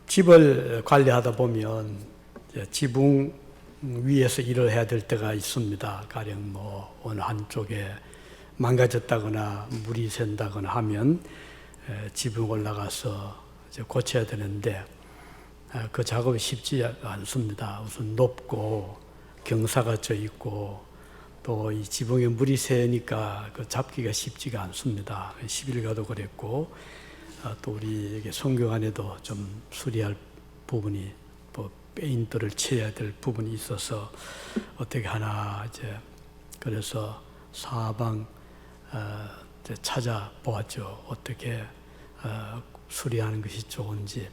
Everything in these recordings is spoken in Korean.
집을 관리하다 보면 지붕 위에서 일을 해야 될 때가 있습니다. 가령 뭐 어느 한쪽에 망가졌다거나 물이 샌다거나 하면 지붕 올라가서 이제 고쳐야 되는데 그 작업이 쉽지 않습니다. 우선 높고 경사가 져 있고 또 이 지붕에 물이 새니까 그 잡기가 쉽지가 않습니다. 11가도 그랬고 또 우리에게 성경 안에도 좀 수리할 부분이 뭐 페인트를 쳐야 될 부분이 있어서 어떻게 하나 이제 그래서 사방 찾아보았죠. 어떻게 수리하는 것이 좋은지.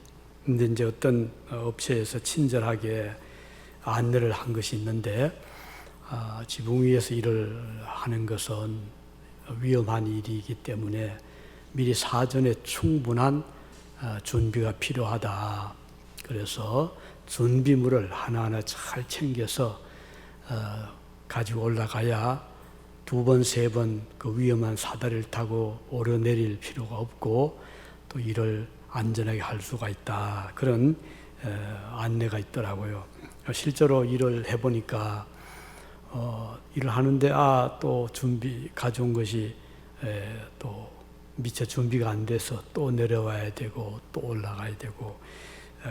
근데 이제 어떤 업체에서 친절하게 안내를 한 것이 있는데 지붕 위에서 일을 하는 것은 위험한 일이기 때문에 미리 사전에 충분한 준비가 필요하다. 그래서 준비물을 하나하나 잘 챙겨서 가지고 올라가야 2번, 3번 그 위험한 사다리를 타고 오르내릴 필요가 없고 또 일을 안전하게 할 수가 있다. 그런 안내가 있더라고요. 실제로 일을 해보니까 일을 하는데 또 가져온 것이 또 미처 준비가 안 돼서 또 내려와야 되고 또 올라가야 되고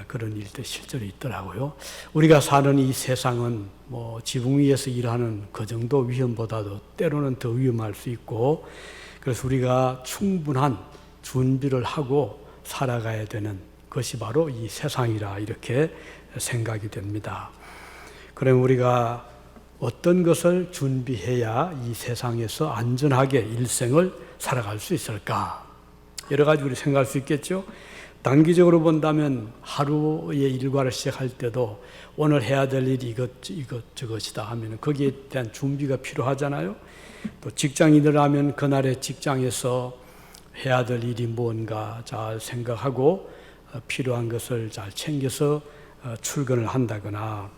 그런 일도 실제로 있더라고요. 우리가 사는 이 세상은 뭐 지붕 위에서 일하는 그 정도 위험보다도 때로는 더 위험할 수 있고 그래서 우리가 충분한 준비를 하고 살아가야 되는 것이 바로 이 세상이라 이렇게 생각이 됩니다. 그럼 우리가 어떤 것을 준비해야 이 세상에서 안전하게 일생을 살아갈 수 있을까? 여러 가지 우리 생각할 수 있겠죠? 단기적으로 본다면 하루의 일과를 시작할 때도 오늘 해야 될 일이 이것 저것이다 하면 거기에 대한 준비가 필요하잖아요. 또 직장인들 하면 그날의 직장에서 해야 될 일이 뭔가 잘 생각하고 필요한 것을 잘 챙겨서 출근을 한다거나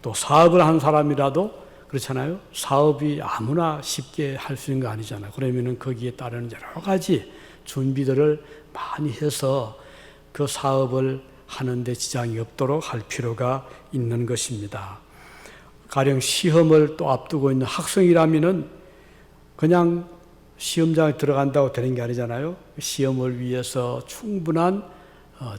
또 사업을 한 사람이라도 그렇잖아요. 사업이 아무나 쉽게 할 수 있는 거 아니잖아요. 그러면은 거기에 따르는 여러 가지 준비들을 많이 해서 그 사업을 하는데 지장이 없도록 할 필요가 있는 것입니다. 가령 시험을 또 앞두고 있는 학생이라면은 그냥 시험장에 들어간다고 되는 게 아니잖아요. 시험을 위해서 충분한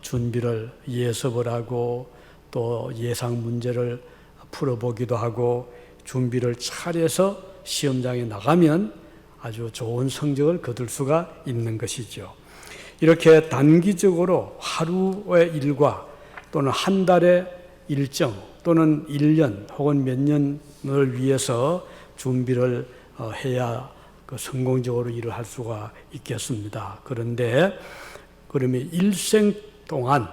준비를 예습을 하고 또 예상 문제를 풀어보기도 하고 준비를 잘해서 시험장에 나가면 아주 좋은 성적을 거둘 수가 있는 것이죠. 이렇게 단기적으로 하루의 일과 또는 한 달의 일정 또는 1년 혹은 몇 년을 위해서 준비를 해야 성공적으로 일을 할 수가 있겠습니다. 그런데 그러면 일생 동안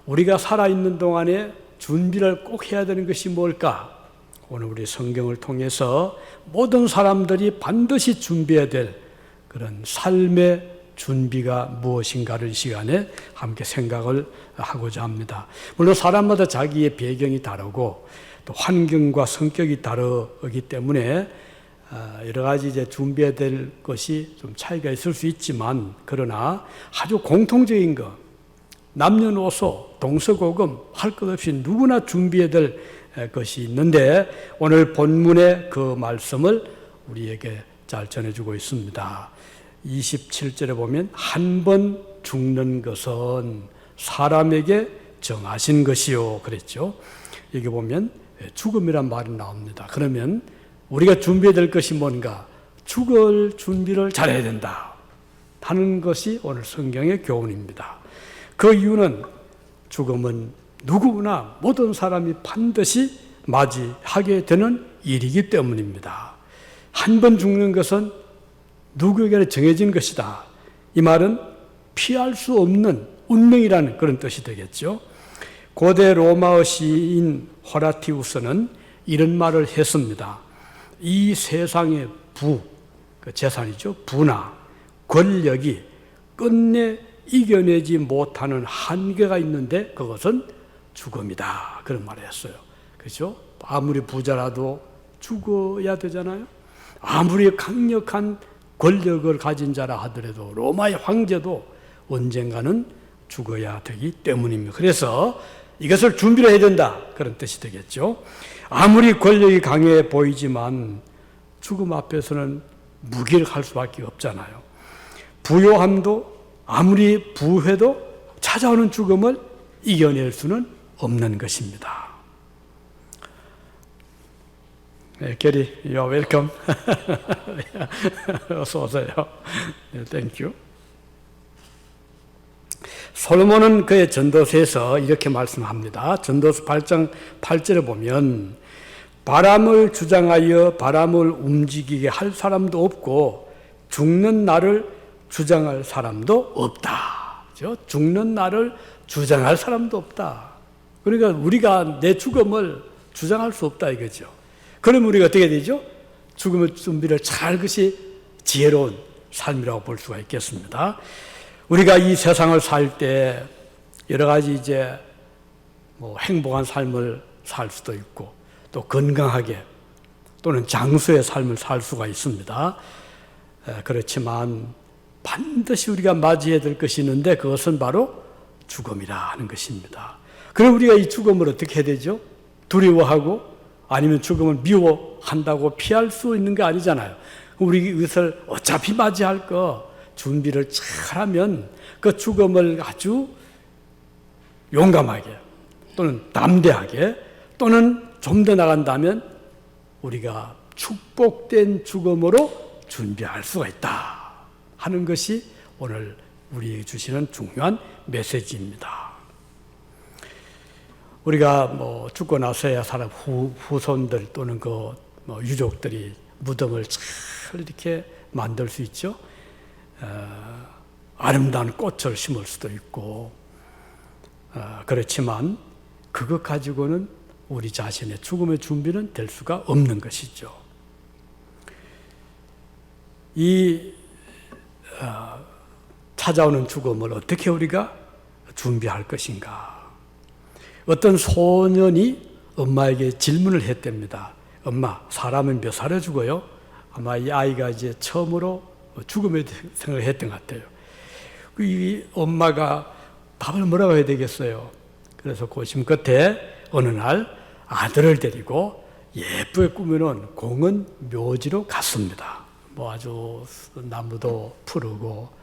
우리가 살아있는 동안에 준비를 꼭 해야 되는 것이 뭘까? 오늘 우리 성경을 통해서 모든 사람들이 반드시 준비해야 될 그런 삶의 준비가 무엇인가를 이 시간에 함께 생각을 하고자 합니다. 물론 사람마다 자기의 배경이 다르고 또 환경과 성격이 다르기 때문에 여러 가지 이제 준비해야 될 것이 좀 차이가 있을 수 있지만 그러나 아주 공통적인 것 남녀노소 동서고금 할 것 없이 누구나 준비해야 될 것이 있는데 오늘 본문의 그 말씀을 우리에게 잘 전해주고 있습니다. 27절에 보면 한 번 죽는 것은 사람에게 정하신 것이요 그랬죠. 여기 보면 죽음이란 말이 나옵니다. 그러면 우리가 준비해야 될 것이 뭔가 죽을 준비를 잘해야 된다 하는 것이 오늘 성경의 교훈입니다. 그 이유는 죽음은 누구나 모든 사람이 반드시 맞이하게 되는 일이기 때문입니다. 한 번 죽는 것은 누구에게나 정해진 것이다. 이 말은 피할 수 없는 운명이라는 그런 뜻이 되겠죠. 고대 로마어 시인 호라티우스는 이런 말을 했습니다. 이 세상의 그 재산이죠. 부나 권력이 끝내 이겨내지 못하는 한계가 있는데 그것은 죽음이다. 그런 말을 했어요. 그렇죠? 아무리 부자라도 죽어야 되잖아요. 아무리 강력한 권력을 가진 자라 하더라도 로마의 황제도 언젠가는 죽어야 되기 때문입니다. 그래서 이것을 준비를 해야 된다, 그런 뜻이 되겠죠. 아무리 권력이 강해 보이지만 죽음 앞에서는 무기력할 수밖에 없잖아요. 부요함도 아무리 부해도 찾아오는 죽음을 이겨낼 수는 없는 것입니다. 네, 게리, you are welcome. 어서 오세요. 네, thank you. 솔로몬은 그의 전도서에서 이렇게 말씀합니다. 전도서 8장 8절에 보면 바람을 주장하여 바람을 움직이게 할 사람도 없고 죽는 날을 주장할 사람도 없다. 죽는 날을 주장할 사람도 없다. 그러니까 우리가 내 죽음을 주장할 수 없다 이거죠. 그럼 우리가 어떻게 되죠? 죽음의 준비를 잘 것이 지혜로운 삶이라고 볼 수가 있겠습니다. 우리가 이 세상을 살 때 여러 가지 이제 행복한 삶을 살 수도 있고 또 건강하게 또는 장수의 삶을 살 수가 있습니다. 그렇지만 반드시 우리가 맞이해야 될 것이 있는데 그것은 바로 죽음이라 하는 것입니다. 그럼 우리가 이 죽음을 어떻게 해야 되죠? 두려워하고 아니면 죽음을 미워한다고 피할 수 있는 게 아니잖아요. 우리 이것을 어차피 맞이할 거 준비를 잘하면 그 죽음을 아주 용감하게 또는 담대하게 또는 좀 더 나간다면 우리가 축복된 죽음으로 준비할 수가 있다 하는 것이 오늘 우리에게 주시는 중요한 메시지입니다. 우리가 죽고 나서야 사람 후손들 또는 유족들이 무덤을 잘 이렇게 만들 수 있죠. 아름다운 꽃을 심을 수도 있고 그렇지만 그것 가지고는 우리 자신의 죽음의 준비는 될 수가 없는 것이죠. 이 찾아오는 죽음을 어떻게 우리가 준비할 것인가. 어떤 소년이 엄마에게 질문을 했답니다. 엄마, 사람은 몇 살에 죽어요? 아마 이 아이가 이제 처음으로 죽음에 생각을 했던 것 같아요. 이 엄마가 답을 뭐라고 해야 되겠어요? 그래서 고심 끝에 어느 날 아들을 데리고 예쁘게 꾸며놓은 공원 묘지로 갔습니다. 아주 나무도 푸르고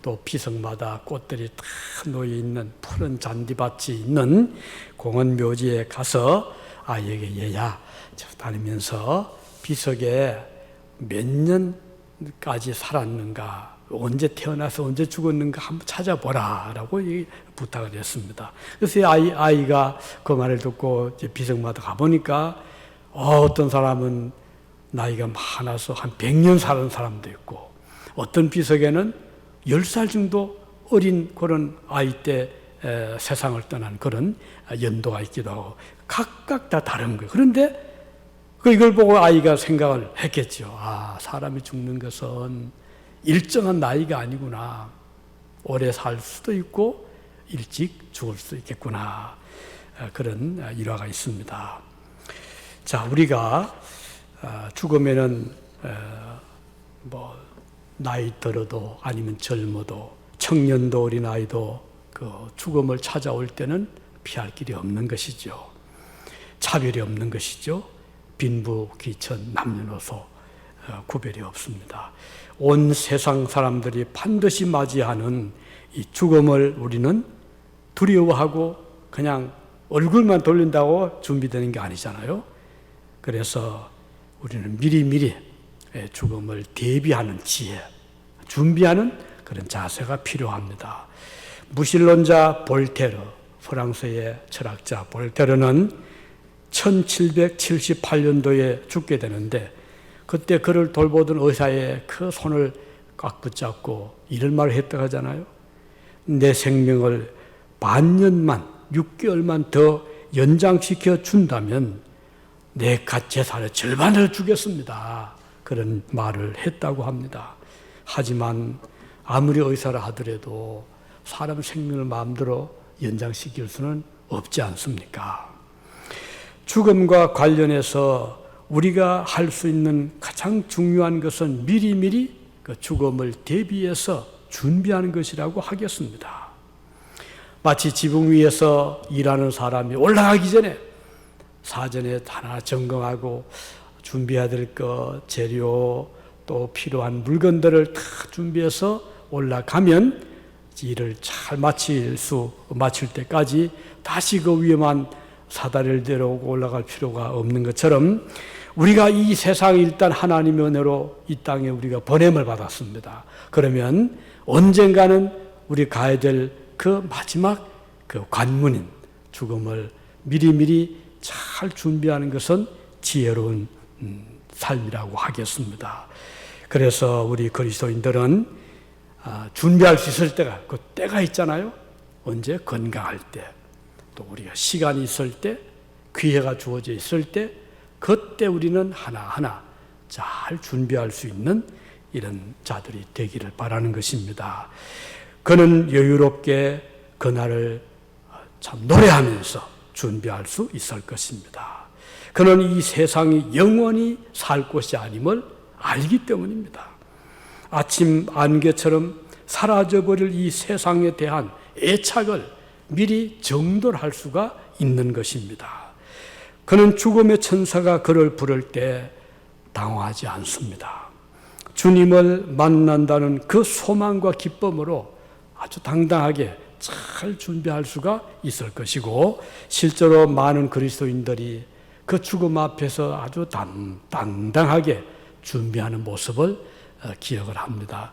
또 비석마다 꽃들이 다 놓여 있는 푸른 잔디밭이 있는 공원 묘지에 가서 아이에게 얘야 다니면서 비석에 몇 년까지 살았는가, 언제 태어나서 언제 죽었는가 한번 찾아보라 라고 부탁을 했습니다. 그래서 아이가 그 말을 듣고 비석마다 가보니까 어떤 사람은 나이가 많아서 한 100년 사는 사람도 있고 어떤 비석에는 10살 정도 어린 그런 아이 때 세상을 떠난 그런 연도가 있기도 하고 각각 다 다른 거예요. 그런데 이걸 보고 아이가 생각을 했겠죠. 사람이 죽는 것은 일정한 나이가 아니구나. 오래 살 수도 있고 일찍 죽을 수도 있겠구나. 그런 일화가 있습니다. 자, 우리가 죽으면은 나이 들어도 아니면 젊어도 청년도 어린아이도 그 죽음을 찾아올 때는 피할 길이 없는 것이죠. 차별이 없는 것이죠. 빈부, 귀천, 남녀노소 구별이 없습니다. 온 세상 사람들이 반드시 맞이하는 이 죽음을 우리는 두려워하고 그냥 얼굴만 돌린다고 준비되는 게 아니잖아요. 그래서 우리는 미리미리 죽음을 대비하는 지혜, 준비하는 그런 자세가 필요합니다. 무신론자 볼테르, 프랑스의 철학자 볼테르는 1778년도에 죽게 되는데 그때 그를 돌보던 의사의 그 손을 꽉 붙잡고 이런 말을 했다고 하잖아요. 내 생명을 반년만, 6개월만 더 연장시켜 준다면 내 갓 재산의 절반을 주겠습니다. 그런 말을 했다고 합니다. 하지만 아무리 의사라 하더라도 사람 생명을 마음대로 연장시킬 수는 없지 않습니까? 죽음과 관련해서 우리가 할 수 있는 가장 중요한 것은 미리미리 그 죽음을 대비해서 준비하는 것이라고 하겠습니다. 마치 지붕 위에서 일하는 사람이 올라가기 전에 사전에 하나 점검하고 준비해야 될 것, 재료, 또 필요한 물건들을 다 준비해서 올라가면 일을 잘 마칠 때까지 다시 그 위험한 사다리를 내려오고 올라갈 필요가 없는 것처럼 우리가 이 세상에 일단 하나님의 은혜로 이 땅에 우리가 보냄을 받았습니다. 그러면 언젠가는 우리 가야 될 그 마지막 그 관문인 죽음을 미리미리 잘 준비하는 것은 지혜로운 삶이라고 하겠습니다. 그래서 우리 그리스도인들은 준비할 수 있을 때가, 그 때가 있잖아요. 언제? 건강할 때, 또 우리가 시간이 있을 때, 기회가 주어져 있을 때, 그때 우리는 하나하나 잘 준비할 수 있는 이런 자들이 되기를 바라는 것입니다. 그는 여유롭게 그날을 참 노래하면서 준비할 수 있을 것입니다. 그는 이 세상이 영원히 살 곳이 아님을 알기 때문입니다. 아침 안개처럼 사라져버릴 이 세상에 대한 애착을 미리 정돌할 수가 있는 것입니다. 그는 죽음의 천사가 그를 부를 때 당황하지 않습니다. 주님을 만난다는 그 소망과 기쁨으로 아주 당당하게 잘 준비할 수가 있을 것이고, 실제로 많은 그리스도인들이 그 죽음 앞에서 아주 당당하게 준비하는 모습을 기억을 합니다.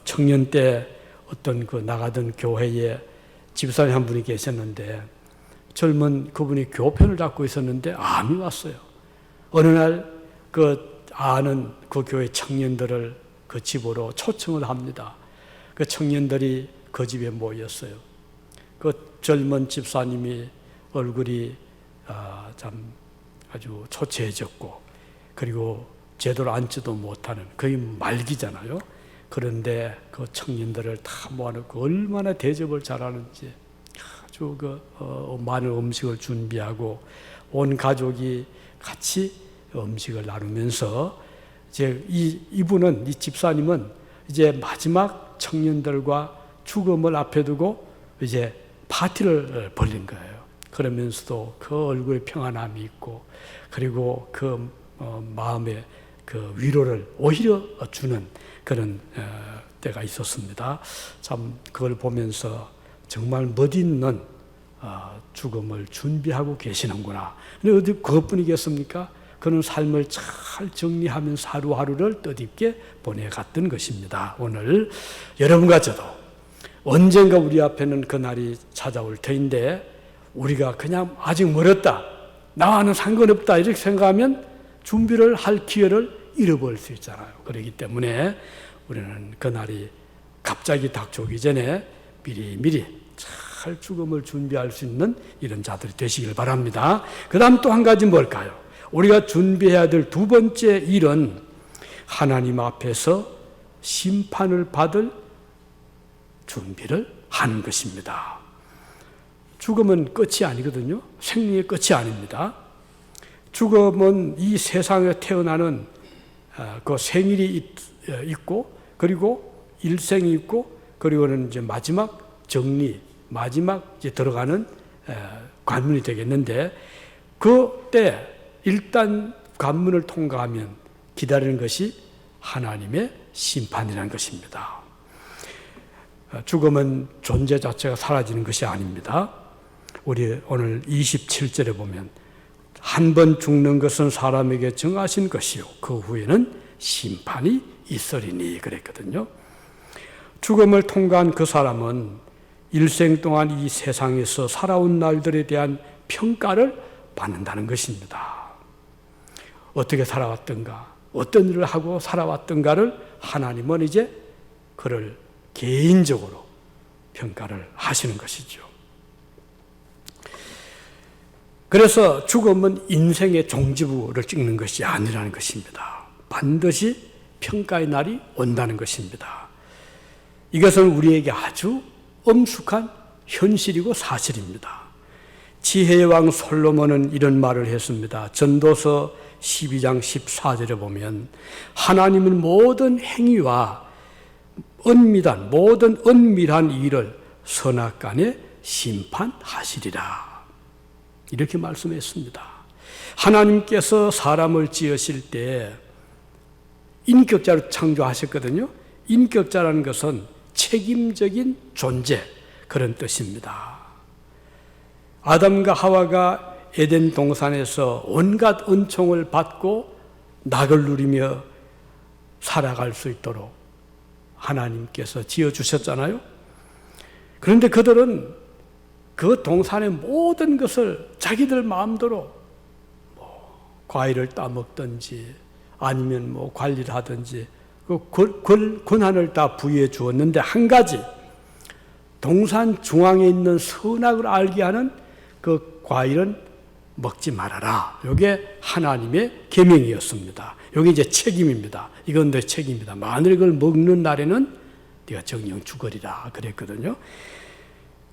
청년 때 어떤 그 나가던 교회에 집사님 한 분이 계셨는데, 젊은 그분이 교편을 잡고 있었는데 암이 왔어요. 어느 날 그 아는 그 교회 청년들을 그 집으로 초청을 합니다. 그 청년들이 그 집에 모였어요. 그 젊은 집사님이 얼굴이 참 아주 초췌해졌고, 그리고 제대로 앉지도 못하는 거의 말기잖아요. 그런데 그 청년들을 다 모아놓고 얼마나 대접을 잘하는지 아주 많은 음식을 준비하고 온 가족이 같이 음식을 나누면서 이제 이 집사님은 이제 마지막 청년들과 죽음을 앞에 두고 이제 파티를 벌린 거예요. 그러면서도 그 얼굴에 평안함이 있고, 그리고 그 마음에 그 위로를 오히려 주는 그런 때가 있었습니다. 참 그걸 보면서 정말 멋있는 죽음을 준비하고 계시는구나. 근데 어디 그것뿐이겠습니까? 그는 삶을 잘 정리하면서 하루하루를 뜻있게 보내갔던 것입니다. 오늘 여러분과 저도 언젠가 우리 앞에는 그 날이 찾아올 터인데, 우리가 그냥 아직 멀었다, 나와는 상관없다 이렇게 생각하면 준비를 할 기회를 잃어버릴 수 있잖아요. 그렇기 때문에 우리는 그 날이 갑자기 닥쳐오기 전에 미리미리 잘 죽음을 준비할 수 있는 이런 자들이 되시길 바랍니다. 그 다음 또 한 가지 뭘까요? 우리가 준비해야 될 두 번째 일은 하나님 앞에서 심판을 받을 준비를 하는 것입니다. 죽음은 끝이 아니거든요. 생명의 끝이 아닙니다. 죽음은 이 세상에 태어나는 그 생일이 있고, 그리고 일생이 있고, 그리고는 이제 마지막 정리, 마지막 이제 들어가는 관문이 되겠는데, 그때 일단 관문을 통과하면 기다리는 것이 하나님의 심판이라는 것입니다. 죽음은 존재 자체가 사라지는 것이 아닙니다. 우리 오늘 27절에 보면 한 번 죽는 것은 사람에게 정하신 것이요 그 후에는 심판이 있으리니 그랬거든요. 죽음을 통과한 그 사람은 일생 동안 이 세상에서 살아온 날들에 대한 평가를 받는다는 것입니다. 어떻게 살아왔던가, 어떤 일을 하고 살아왔던가를 하나님은 이제 그를 개인적으로 평가를 하시는 것이죠. 그래서 죽음은 인생의 종지부를 찍는 것이 아니라는 것입니다. 반드시 평가의 날이 온다는 것입니다. 이것은 우리에게 아주 엄숙한 현실이고 사실입니다. 지혜의 왕 솔로몬은 이런 말을 했습니다. 전도서 12장 14절에 보면 하나님은 모든 행위와 모든 은밀한 일을 선악간에 심판하시리라. 이렇게 말씀했습니다. 하나님께서 사람을 지으실 때 인격자로 창조하셨거든요. 인격자라는 것은 책임적인 존재, 그런 뜻입니다. 아담과 하와가 에덴 동산에서 온갖 은총을 받고 낙을 누리며 살아갈 수 있도록 하나님께서 지어주셨잖아요. 그런데 그들은 그 동산의 모든 것을 자기들 마음대로 과일을 따먹든지 아니면 관리를 하든지 그 권한을 다 부여해 주었는데, 한 가지, 동산 중앙에 있는 선악을 알게 하는 그 과일은 먹지 말아라. 이게 하나님의 계명이었습니다. 이게 이제 책임입니다. 이건 내 책임이다. 만일 이걸 먹는 날에는 네가 정령 죽으리라 그랬거든요.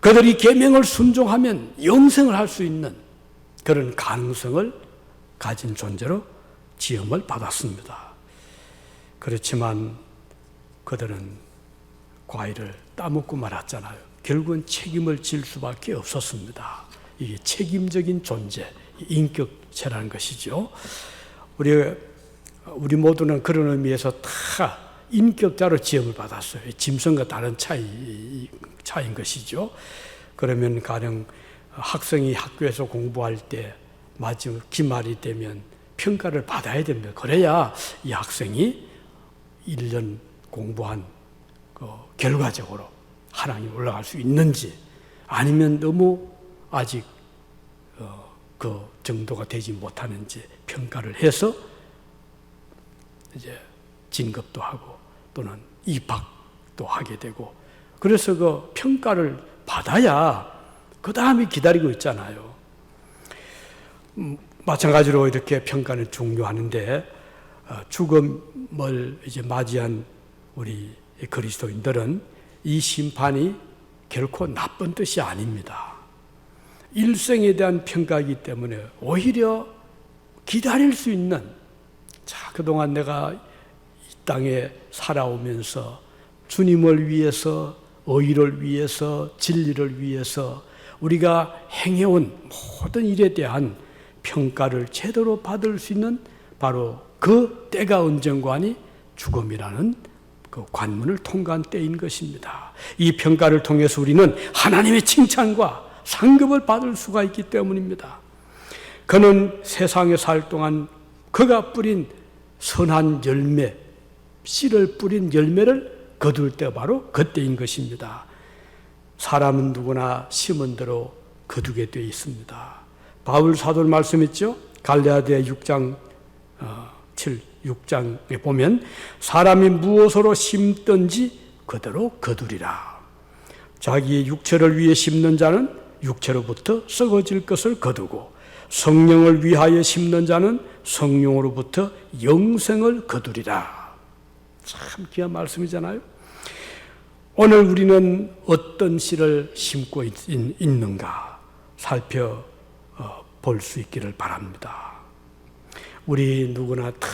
그들이 계명을 순종하면 영생을 할 수 있는 그런 가능성을 가진 존재로 지음을 받았습니다. 그렇지만 그들은 과일을 따먹고 말았잖아요. 결국은 책임을 질 수밖에 없었습니다. 이게 책임적인 존재, 인격체라는 것이죠. 우리 모두는 그런 의미에서 다 인격자로 지음을 받았어요. 짐승과 다른 차이인 것이죠. 그러면 가령 학생이 학교에서 공부할 때 마지막 기말이 되면 평가를 받아야 됩니다. 그래야 이 학생이 1년 공부한 그 결과적으로 하나님 올라갈 수 있는지, 아니면 너무 아직 그 정도가 되지 못하는지 평가를 해서 이제 진급도 하고 또는 입학도 하게 되고, 그래서 그 평가를 받아야 그 다음에 기다리고 있잖아요. 마찬가지로 이렇게 평가는 중요하는데, 죽음을 이제 맞이한 우리 그리스도인들은 이 심판이 결코 나쁜 뜻이 아닙니다. 일생에 대한 평가이기 때문에 오히려 기다릴 수 있는, 그동안 내가 이 땅에 살아오면서 주님을 위해서, 의를 위해서, 진리를 위해서 우리가 행해온 모든 일에 대한 평가를 제대로 받을 수 있는 바로 그 때가 언젠가니 죽음이라는 그 관문을 통과한 때인 것입니다. 이 평가를 통해서 우리는 하나님의 칭찬과 상급을 받을 수가 있기 때문입니다. 그는 세상에 살 동안 그가 뿌린 선한 열매, 씨를 뿌린 열매를 거둘 때 바로 그때인 것입니다. 사람은 누구나 심은 대로 거두게 되어 있습니다. 바울 사도는 말씀했죠. 갈라디아 6장에 보면 사람이 무엇으로 심든지 그대로 거두리라. 자기의 육체를 위해 심는 자는 육체로부터 썩어질 것을 거두고, 성령을 위하여 심는 자는 성령으로부터 영생을 거두리라. 참 귀한 말씀이잖아요. 오늘 우리는 어떤 씨를 심고 있는가 살펴볼 수 있기를 바랍니다. 우리 누구나 다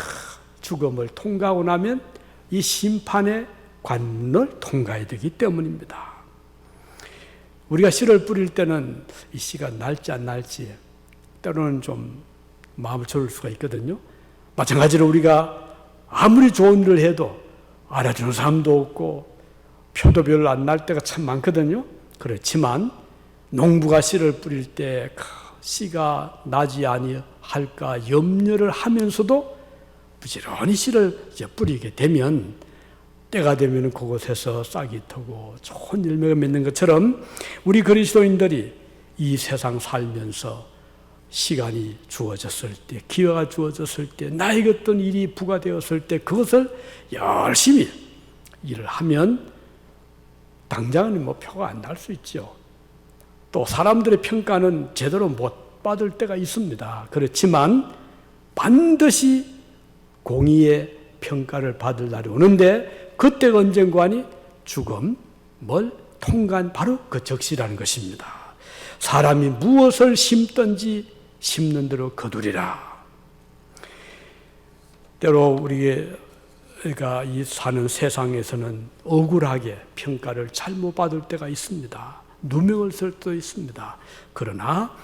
죽음을 통과하고 나면 이 심판의 관문을 통과해야 되기 때문입니다. 우리가 씨를 뿌릴 때는 이 씨가 날지 안 날지 때로는 좀 마음을 졸을 수가 있거든요. 마찬가지로 우리가 아무리 좋은 일을 해도 알아주는 사람도 없고 표도 별로 안 날 때가 참 많거든요. 그렇지만 농부가 씨를 뿌릴 때 씨가 나지 아니할까 염려를 하면서도 부지런히 씨를 이제 뿌리게 되면 때가 되면 그곳에서 싹이 트고 좋은 열매가 맺는 것처럼 우리 그리스도인들이 이 세상 살면서 시간이 주어졌을 때, 기회가 주어졌을 때, 나에게 어떤 일이 부과되었을 때 그것을 열심히 일을 하면 당장은 표가 안 날 수 있죠. 또 사람들의 평가는 제대로 못 받을 때가 있습니다. 그렇지만 반드시 공의의 평가를 받을 날이 오는데, 그때가 언젠가니 죽음을 통과한 바로 그 적시라는 것입니다. 사람이 무엇을 심든지 심는 대로 거두리라. 때로 우리의 우리가 이 사는 세상에서는 억울하게 평가를 잘못 받을 때가 있습니다. 누명을 쓸 때도 있습니다. 그러나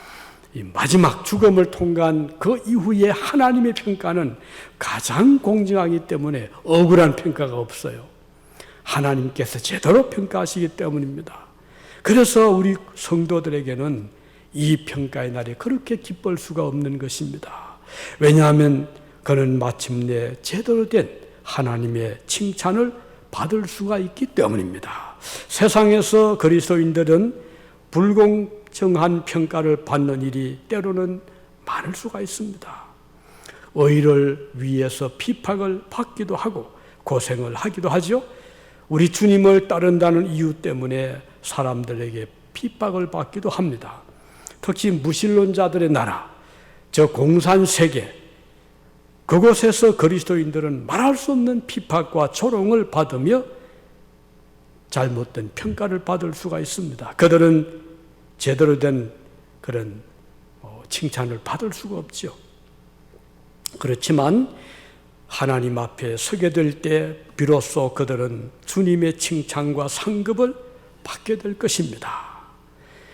이 마지막 죽음을 통과한 그 이후에 하나님의 평가는 가장 공정하기 때문에 억울한 평가가 없어요. 하나님께서 제대로 평가하시기 때문입니다. 그래서 우리 성도들에게는 이 평가의 날이 그렇게 기쁠 수가 없는 것입니다. 왜냐하면 그는 마침내 제대로 된 하나님의 칭찬을 받을 수가 있기 때문입니다. 세상에서 그리스도인들은 불공정한 평가를 받는 일이 때로는 많을 수가 있습니다. 의를 위해서 핍박을 받기도 하고 고생을 하기도 하죠. 우리 주님을 따른다는 이유 때문에 사람들에게 핍박을 받기도 합니다. 특히 무신론자들의 나라, 저 공산세계, 그곳에서 그리스도인들은 말할 수 없는 핍박과 조롱을 받으며 잘못된 평가를 받을 수가 있습니다. 그들은 제대로 된 그런 칭찬을 받을 수가 없죠. 그렇지만 하나님 앞에 서게 될 때 비로소 그들은 주님의 칭찬과 상급을 받게 될 것입니다.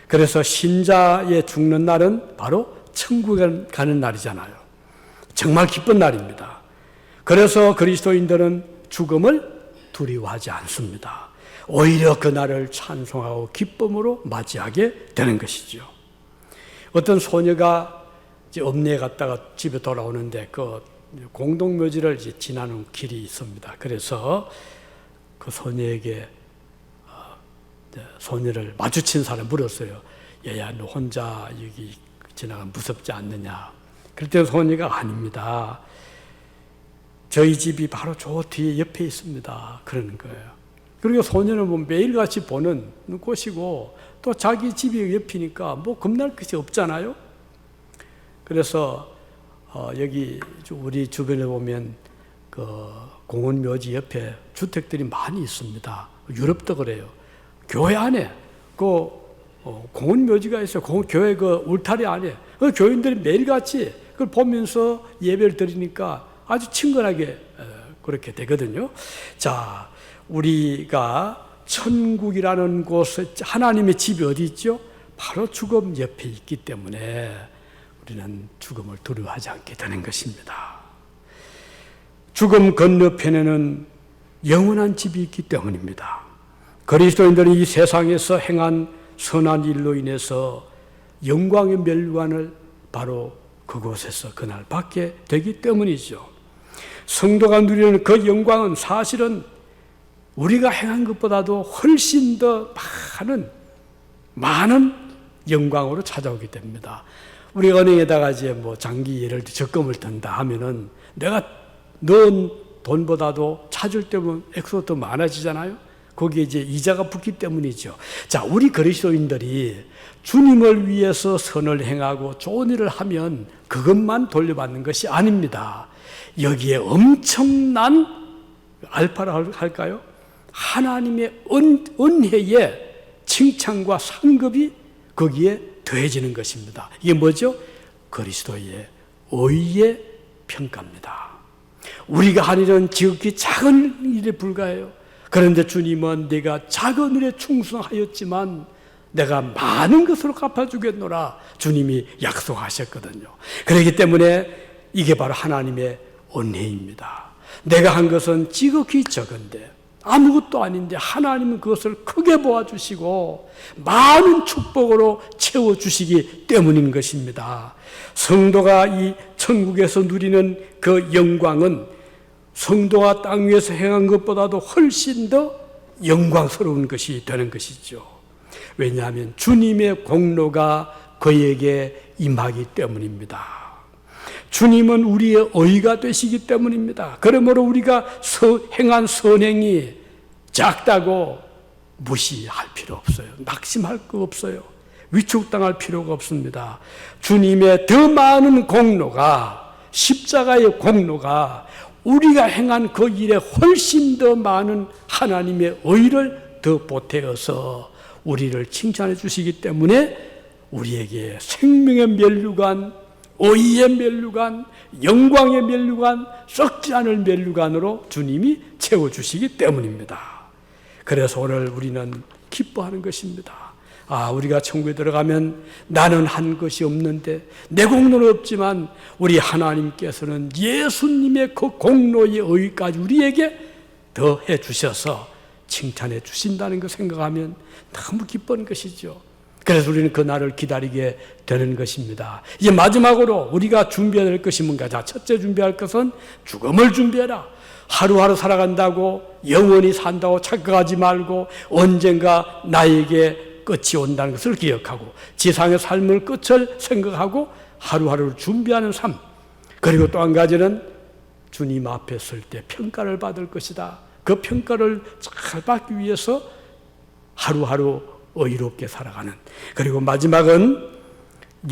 그래서 신자의 죽는 날은 바로 천국에 가는 날이잖아요. 정말 기쁜 날입니다. 그래서 그리스도인들은 죽음을 두려워하지 않습니다. 오히려 그 날을 찬송하고 기쁨으로 맞이하게 되는 것이죠. 어떤 소녀가 이제 읍내에 갔다가 집에 돌아오는데 그 공동묘지를 이제 지나는 길이 있습니다. 그래서 그 소녀에게 소녀를 마주친 사람이 물었어요. 얘야, 너 혼자 여기 지나가면 무섭지 않느냐? 그때 소녀가 아닙니다. 저희 집이 바로 저 뒤에 옆에 있습니다. 그러는 거예요. 그리고 소녀는 뭐 매일같이 보는 곳이고 또 자기 집이 옆이니까 뭐 겁날 것이 없잖아요. 그래서 여기 우리 주변에 보면 그 공원 묘지 옆에 주택들이 많이 있습니다. 유럽도 그래요. 교회 안에 그 공원 묘지가 있어요. 교회 그 울타리 안에 그 교인들이 매일같이 그걸 보면서 예배를 드리니까 아주 친근하게 그렇게 되거든요. 자, 우리가 천국이라는 곳에 하나님의 집이 어디 있죠? 바로 죽음 옆에 있기 때문에 우리는 죽음을 두려워하지 않게 되는 것입니다. 죽음 건너편에는 영원한 집이 있기 때문입니다. 그리스도인들은 이 세상에서 행한 선한 일로 인해서 영광의 멸관을 바로 그곳에서 그날 받게 되기 때문이죠. 성도가 누리는 그 영광은 사실은 우리가 행한 것보다도 훨씬 더 많은 영광으로 찾아오게 됩니다. 우리가 은행에다가 이제 뭐 장기 예를 들어 적금을 든다 하면은 내가 넣은 돈보다도 찾을 때 보면 액수가 더 많아지잖아요. 거기에 이제 이자가 붙기 때문이죠. 자, 우리 그리스도인들이 주님을 위해서 선을 행하고 좋은 일을 하면 그것만 돌려받는 것이 아닙니다. 여기에 엄청난 알파라 할까요? 하나님의 은혜의 칭찬과 상급이 거기에 더해지는 것입니다. 이게 뭐죠? 그리스도의 의의 평가입니다. 우리가 한 일은 지극히 작은 일에 불과해요. 그런데 주님은 내가 작은 일에 충성하였지만 내가 많은 것으로 갚아주겠노라 주님이 약속하셨거든요. 그렇기 때문에 이게 바로 하나님의 은혜입니다. 내가 한 것은 지극히 적은데 아무것도 아닌데 하나님은 그것을 크게 보아주시고 많은 축복으로 채워주시기 때문인 것입니다. 성도가 이 천국에서 누리는 그 영광은 성도가 땅 위에서 행한 것보다도 훨씬 더 영광스러운 것이 되는 것이죠. 왜냐하면 주님의 공로가 그에게 임하기 때문입니다. 주님은 우리의 의가 되시기 때문입니다. 그러므로 우리가 행한 선행이 작다고 무시할 필요 없어요. 낙심할 거 없어요. 위축당할 필요가 없습니다. 주님의 더 많은 공로가, 십자가의 공로가 우리가 행한 그 일에 훨씬 더 많은 하나님의 의를 더 보태어서 우리를 칭찬해 주시기 때문에 우리에게 생명의 면류관, 의의 면류관, 영광의 면류관, 썩지 않을 면류관으로 주님이 채워주시기 때문입니다. 그래서 오늘 우리는 기뻐하는 것입니다. 우리가 천국에 들어가면 나는 한 것이 없는데, 내 공로는 없지만 우리 하나님께서는 예수님의 그 공로의 의의까지 우리에게 더해 주셔서 칭찬해 주신다는 것 생각하면 너무 기쁜 것이죠. 그래서 우리는 그 날을 기다리게 되는 것입니다. 이제 마지막으로 우리가 준비해야 될 것이 뭔가? 자, 첫째 준비할 것은 죽음을 준비해라. 하루하루 살아간다고 영원히 산다고 착각하지 말고 언젠가 나에게 끝이 온다는 것을 기억하고 지상의 삶을 끝을 생각하고 하루하루를 준비하는 삶. 그리고 또 한 가지는 주님 앞에 설 때 평가를 받을 것이다. 그 평가를 잘 받기 위해서 하루하루 의롭게 살아가는. 그리고 마지막은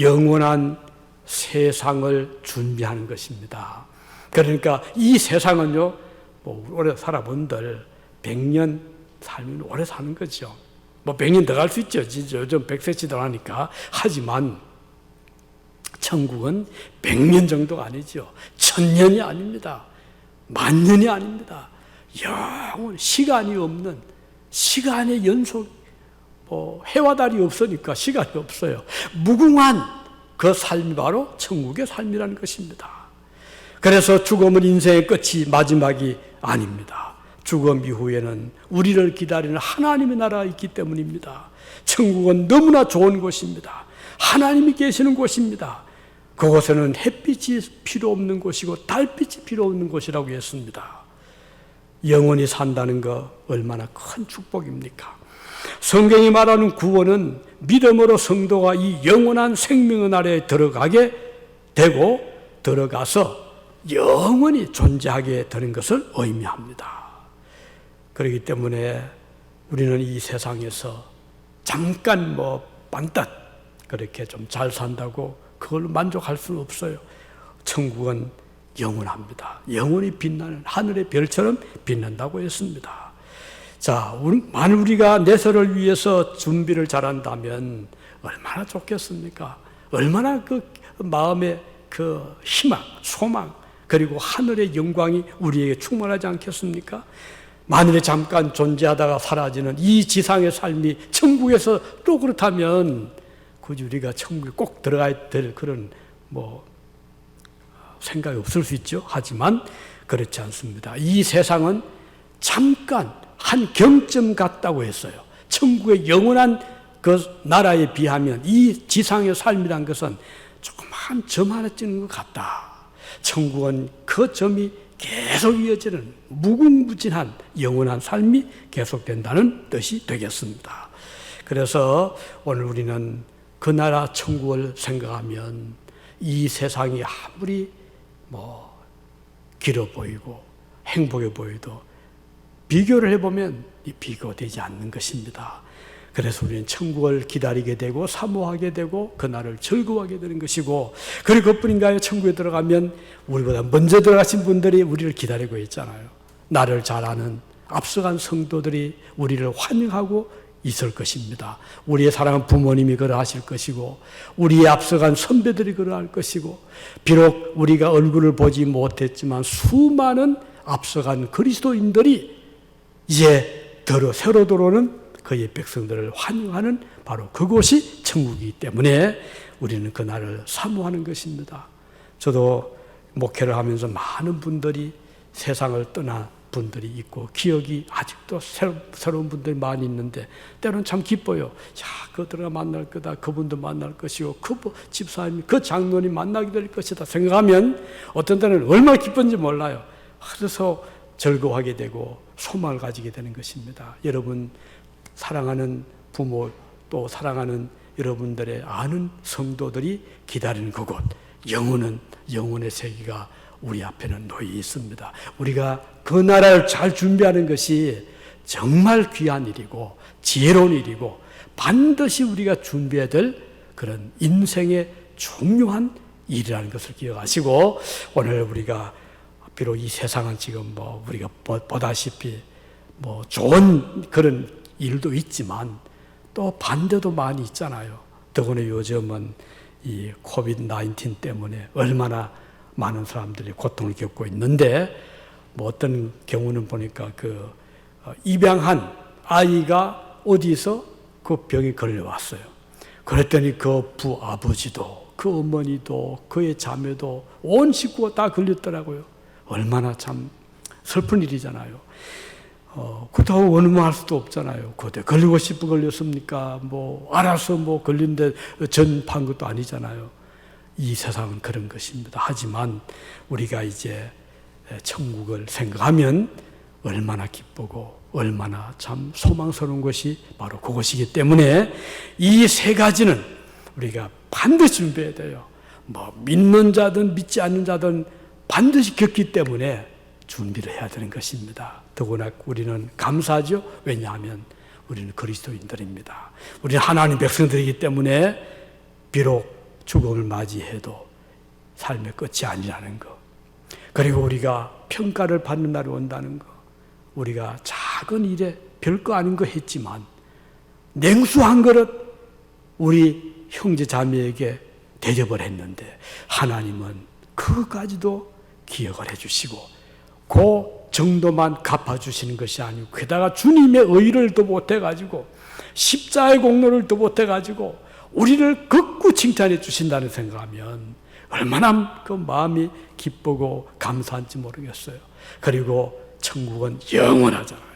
영원한 세상을 준비하는 것입니다. 그러니까 이 세상은요, 오래 살아본들 100년 살면 오래 사는 거죠. 100년 더 갈 수 있죠. 진짜 요즘 100세치도 하니까. 하지만 천국은 100년 정도가 아니죠. 1000년이 아닙니다. 10,000년이 아닙니다. 영원 시간이 없는, 시간의 연속, 해와 달이 없으니까 시간이 없어요. 무궁한 그 삶이 바로 천국의 삶이라는 것입니다. 그래서 죽음은 인생의 끝이 마지막이 아닙니다. 죽음 이후에는 우리를 기다리는 하나님의 나라가 있기 때문입니다. 천국은 너무나 좋은 곳입니다. 하나님이 계시는 곳입니다. 그곳에는 햇빛이 필요 없는 곳이고 달빛이 필요 없는 곳이라고 했습니다. 영원히 산다는 거 얼마나 큰 축복입니까? 성경이 말하는 구원은 믿음으로 성도가 이 영원한 생명의 나라에 들어가게 되고 들어가서 영원히 존재하게 되는 것을 의미합니다. 그렇기 때문에 우리는 이 세상에서 잠깐 반듯 그렇게 좀 잘 산다고 그걸로 만족할 수는 없어요. 천국은 영원합니다. 영원히 빛나는 하늘의 별처럼 빛난다고 했습니다. 자, 만일 우리가 내세를 위해서 준비를 잘한다면 얼마나 좋겠습니까? 얼마나 그 마음의 그 희망, 소망, 그리고 하늘의 영광이 우리에게 충만하지 않겠습니까? 만일에 잠깐 존재하다가 사라지는 이 지상의 삶이 천국에서 또 그렇다면 굳이 우리가 천국에 꼭 들어가야 될 그런 생각이 없을 수 있죠. 하지만 그렇지 않습니다. 이 세상은 잠깐 한 경점 같다고 했어요. 천국의 영원한 그 나라에 비하면 이 지상의 삶이란 것은 조그마한 점 하나 찍는 것 같다. 천국은 그 점이 계속 이어지는 무궁무진한 영원한 삶이 계속된다는 뜻이 되겠습니다. 그래서 오늘 우리는 그 나라 천국을 생각하면 이 세상이 아무리 길어 보이고 행복해 보여도 비교를 해보면 비교되지 않는 것입니다. 그래서 우리는 천국을 기다리게 되고 사모하게 되고 그날을 즐거워하게 되는 것이고, 그리고 그뿐인가요? 천국에 들어가면 우리보다 먼저 들어가신 분들이 우리를 기다리고 있잖아요. 나를 잘 아는 앞서간 성도들이 우리를 환영하고 있을 것입니다. 우리의 사랑하는 부모님이 그러하실 것이고 우리의 앞서간 선배들이 그러할 것이고, 비록 우리가 얼굴을 보지 못했지만 수많은 앞서간 그리스도인들이 이제 새로 들어오는 그의 백성들을 환영하는 바로 그곳이 천국이기 때문에 우리는 그날을 사모하는 것입니다. 저도 목회를 하면서 많은 분들이 세상을 떠난 분들이 있고 기억이 아직도 새로운 분들이 많이 있는데 때로는 참 기뻐요. 그들과 만날 거다. 그분도 만날 것이고 그 집사님, 그 장로님 만나게 될 것이다 생각하면 어떤 때는 얼마나 기쁜지 몰라요. 그래서 즐거워하게 되고 소망을 가지게 되는 것입니다. 여러분 사랑하는 부모 또 사랑하는 여러분들의 아는 성도들이 기다리는 그곳, 영혼의 세계가 우리 앞에는 놓여 있습니다. 우리가 그 나라를 잘 준비하는 것이 정말 귀한 일이고 지혜로운 일이고 반드시 우리가 준비해야 될 그런 인생의 중요한 일이라는 것을 기억하시고, 오늘 우리가 비록 이 세상은 지금 우리가 보다시피 좋은 그런 일도 있지만 또 반대도 많이 있잖아요. 더구나 요즘은 이 코비드 19 때문에 얼마나 많은 사람들이 고통을 겪고 있는데, 뭐 어떤 경우는 보니까 그 입양한 아이가 어디서 그 병에 걸려왔어요. 그랬더니 그 부아버지도 그 어머니도 그의 자매도 온 식구가 다 걸렸더라고요. 얼마나 참 슬픈 일이잖아요. 그렇다고 원망할 수도 없잖아요. 그때 걸리고 싶어 걸렸습니까? 뭐 알아서 뭐 걸린데 전파한 것도 아니잖아요. 이 세상은 그런 것입니다. 하지만 우리가 이제 천국을 생각하면 얼마나 기쁘고 얼마나 참 소망스러운 것이 바로 그것이기 때문에 이 세 가지는 우리가 반드시 준비해야 돼요. 뭐 믿는 자든 믿지 않는 자든 반드시 겪기 때문에 준비를 해야 되는 것입니다. 더구나 우리는 감사하죠. 왜냐하면 우리는 그리스도인들입니다. 우리는 하나님 백성들이기 때문에 비록 죽음을 맞이해도 삶의 끝이 아니라는 것, 그리고 우리가 평가를 받는 날이 온다는 것, 우리가 작은 일에 별거 아닌 거 했지만 냉수 한 그릇 우리 형제 자매에게 대접을 했는데 하나님은 그것까지도 기억을 해주시고 그 정도만 갚아주시는 것이 아니고 게다가 주님의 의를 더 못해가지고 십자의 공로를 더 못해가지고 우리를 극구 칭찬해 주신다는 생각하면 얼마나 그 마음이 기쁘고 감사한지 모르겠어요. 그리고 천국은 영원하잖아요.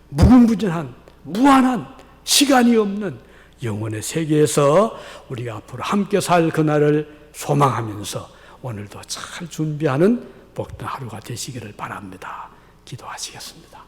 무궁무진한 무한한 시간이 없는 영원의 세계에서 우리가 앞으로 함께 살 그날을 소망하면서 오늘도 잘 준비하는 복된 하루가 되시기를 바랍니다. 기도하시겠습니다.